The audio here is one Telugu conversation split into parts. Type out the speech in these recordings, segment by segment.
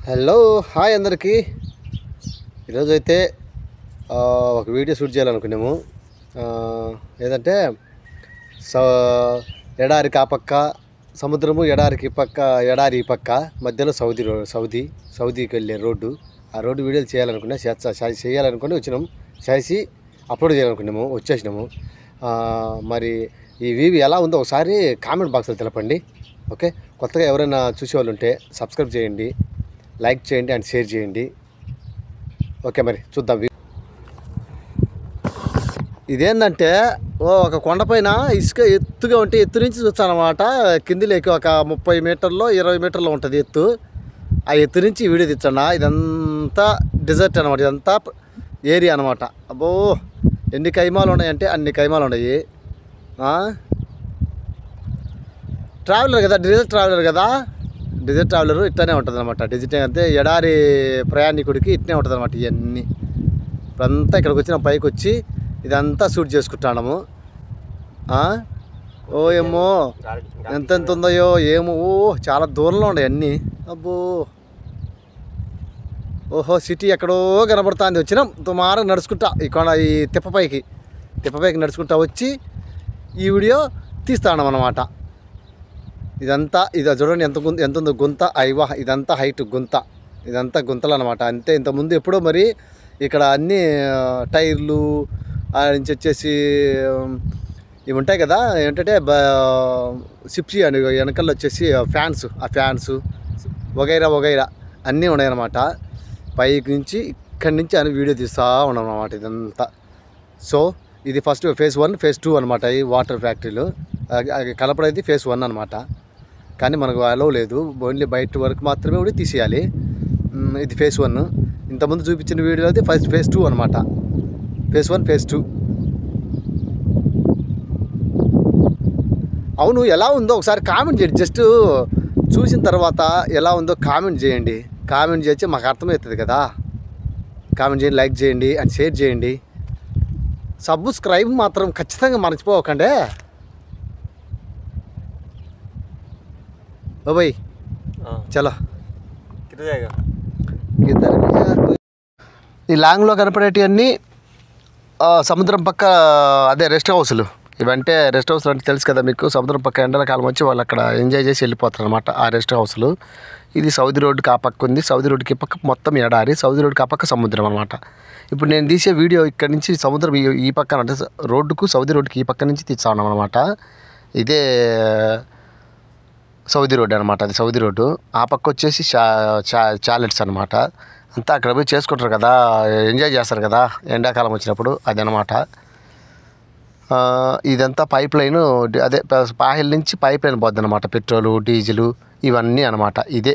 హలో హాయ్ అందరికీ. ఈరోజైతే ఒక వీడియో షూట్ చేయాలనుకున్నాము. ఏదంటే ఎడారికి ఆ పక్క సముద్రము, ఎడారికి పక్క, ఎడారి పక్క మధ్యలో సౌదీకి వెళ్ళే రోడ్డు. ఆ రోడ్డు వీడియోలు చేయాలనుకుని వచ్చినాము. చేసి అప్లోడ్ చేయాలనుకున్నాము, వచ్చేసినాము. మరి ఈ వీడియో ఎలా ఉందో ఒకసారి కామెంట్ బాక్స్లో తెలపండి. ఓకే, కొత్తగా ఎవరైనా చూసేవాళ్ళు ఉంటే సబ్స్క్రైబ్ చేయండి, లైక్ చేయండి అండ్ షేర్ చేయండి. ఓకే, మరి చూద్దాం. ఇదేంటంటే ఒక కొండపైన ఇసుక ఎత్తుగా ఉంటే ఎత్తు నుంచి చూస్తానమాట. కింది లేక ఒక 30 మీటర్లో 20 మీటర్లో ఉంటుంది ఎత్తు. ఆ ఎత్తు నుంచి వీడియో తెచ్చండి. ఇదంతా డిజర్ట్ అనమాట, ఇదంతా ఏరియా అనమాట. అబ్బో, ఎన్ని కైమాలు ఉన్నాయంటే అన్ని కైమాలు ఉన్నాయి. ట్రావెలర్ కదా, డిజిటల్ ట్రావెలర్ కదా. డిజిటల్ ట్రావెలర్ ఇట్లనే ఉంటుంది అనమాట. డిజిటల్ అంటే ఎడారి ప్రయాణికుడికి ఇట్నే ఉంటుంది అనమాట. ఇవన్నీ ఇప్పుడంతా ఇక్కడికి వచ్చిన పైకి వచ్చి ఇదంతా షూట్ చేసుకుంటాము. ఓ ఏమో ఎంతెంత ఉందో ఏమో, చాలా దూరంలో ఉన్నాయి అన్నీ. అబ్బో, ఓహో, సిటీ ఎక్కడో కనబడుతుంది. వచ్చినాం తుమార నడుచుకుంటా ఈ తిప్పపైకి నడుచుకుంటా వచ్చి ఈ వీడియో తీస్తాను అన్నమాట. ఇదంతా ఇది చూడండి, ఎంత ఉందో గుంత. అయ్యవా, ఇదంతా హైట్ గుంత, ఇదంతా గుంతలు అనమాట. అంతే. ఇంతకుముందు ఎప్పుడో మరి ఇక్కడ అన్నీ టైర్లు నుంచి వచ్చేసి ఇవి ఉంటాయి కదా, ఏంటంటే సిప్సీ అని వెనకల్లో వచ్చేసి ఫ్యాన్స్ వగైరా అన్నీ ఉన్నాయన్నమాట. పైకి నుంచి ఇక్కడి నుంచి అని వీడియో తీస్తూ ఉన్నాం అన్నమాట ఇదంతా. సో ఇది ఫస్ట్ ఫేజ్ 1, ఫేజ్ 2 అనమాట. ఈ వాటర్ ఫ్యాక్టరీలు కలపడైతే ఫేజ్ 1 అనమాట. కానీ మనకు అలో లేదు, ఓన్లీ బయట వరకు మాత్రమే కూడా తీసేయాలి. ఇది ఫేజ్ 1. ఇంతకుముందు చూపించిన వీడియో అయితే ఫేజ్ 2 అనమాట. Phase 1, phase 2. అవును, ఎలా ఉందో ఒకసారి కామెంట్ చేయండి. జస్ట్ చూసిన తర్వాత ఎలా ఉందో కామెంట్ చేయండి. కామెంట్ చేస్తే మాకు అర్థమవుతుంది కదా. కామెంట్ చేయండి, లైక్ చేయండి అండ్ షేర్ చేయండి. సబ్స్క్రైబ్ మాత్రం ఖచ్చితంగా మర్చిపోకండి. ओ भाई चलो किधर जाएगा? ఈ లాంగ్లో కనపడేటివన్నీ సముద్రం పక్క అదే రెస్ట్ హౌస్లు. ఇవంటే రెస్ట్ హౌస్లు అంటే తెలుసు కదా మీకు. సముద్రం పక్క ఎండల కాలం వచ్చి వాళ్ళు అక్కడ ఎంజాయ్ చేసి వెళ్ళిపోతారు అనమాట ఆ రెస్ట్ హౌస్లు. ఇది సౌదీ రోడ్డుకి ఆ పక్క ఉంది. సౌదీ రోడ్డుకి పక్క మొత్తం ఎడారి, సౌదీ రోడ్డుకి ఆ పక్క సముద్రం అనమాట. ఇప్పుడు నేను తీసే వీడియో ఇక్కడ నుంచి సముద్రం ఈ పక్కన అంటే రోడ్డుకు సౌదీ రోడ్డుకి ఈ పక్క నుంచి తీస్తా ఉన్నాం అనమాట. ఇదే సౌదీ రోడ్డు అనమాట. అది సౌదీ రోడ్డు. ఆ పక్క వచ్చేసి చాలెట్స్ అనమాట. అంతా అక్కడ పోయి చేసుకుంటారు కదా, ఎంజాయ్ చేస్తారు కదా ఎండాకాలం వచ్చినప్పుడు, అది అనమాట. ఇదంతా పైప్ లైన్, అదే పాహిల్ నుంచి పైప్ లైన్ పోద్ది అనమాట. పెట్రోలు, డీజిలు ఇవన్నీ అనమాట. ఇదే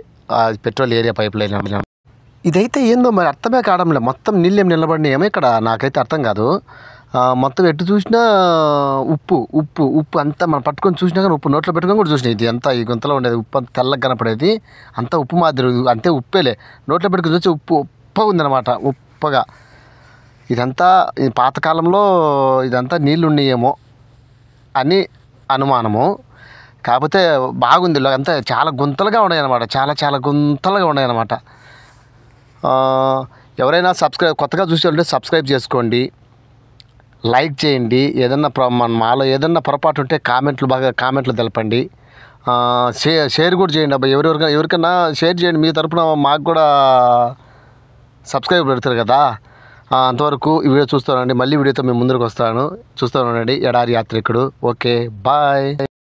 పెట్రోల్ ఏరియా పైప్ లైన్. ఇదైతే ఏందో మరి అర్థమే కావడంలే. మొత్తం నీళ్ళేం నిలబడినాయేమో ఇక్కడ, నాకైతే అర్థం కాదు. మొత్తం ఎటు చూసినా ఉప్పు అంతా మనం పట్టుకొని చూసినా కానీ ఉప్పు నోట్లో పెట్టుకొని కూడా చూసినా. ఇది అంతా ఈ గుంతలో ఉండేది ఉప్పు అంతా తెల్లగా కనపడేది అంతా ఉప్పు మాదిరి, అంతే ఉప్పేలే. నోట్లో పెట్టుకొని చూసి ఉప్పు ఉందన్నమాట, ఉప్పగా. ఇదంతా పాతకాలంలో ఇదంతా నీళ్ళు ఉన్నాయేమో అని అనుమానము. కాకపోతే బాగుంది, అంతా చాలా గుంతలుగా ఉన్నాయన్నమాట. చాలా గుంతలుగా ఉన్నాయన్నమాట. ఎవరైనా కొత్తగా చూసేవాళ్ళంటే సబ్స్క్రైబ్ చేసుకోండి, లైక్ చేయండి. ఏదన్నా మాలో ఏదన్నా పొరపాటు ఉంటే కామెంట్లు తెలపండి. షేర్ కూడా చేయండి. అబ్బా, ఎవరికైనా షేర్ చేయండి. మీ తరపున మాకు కూడా సబ్స్క్రైబ్ పెడతారు కదా. అంతవరకు ఈ వీడియో చూస్తానండి. మళ్ళీ వీడియోతో మేము ముందుకు వస్తాను. చూస్తూ ఉండండి ఎడారి యాత్రికుడు. Okay, bye.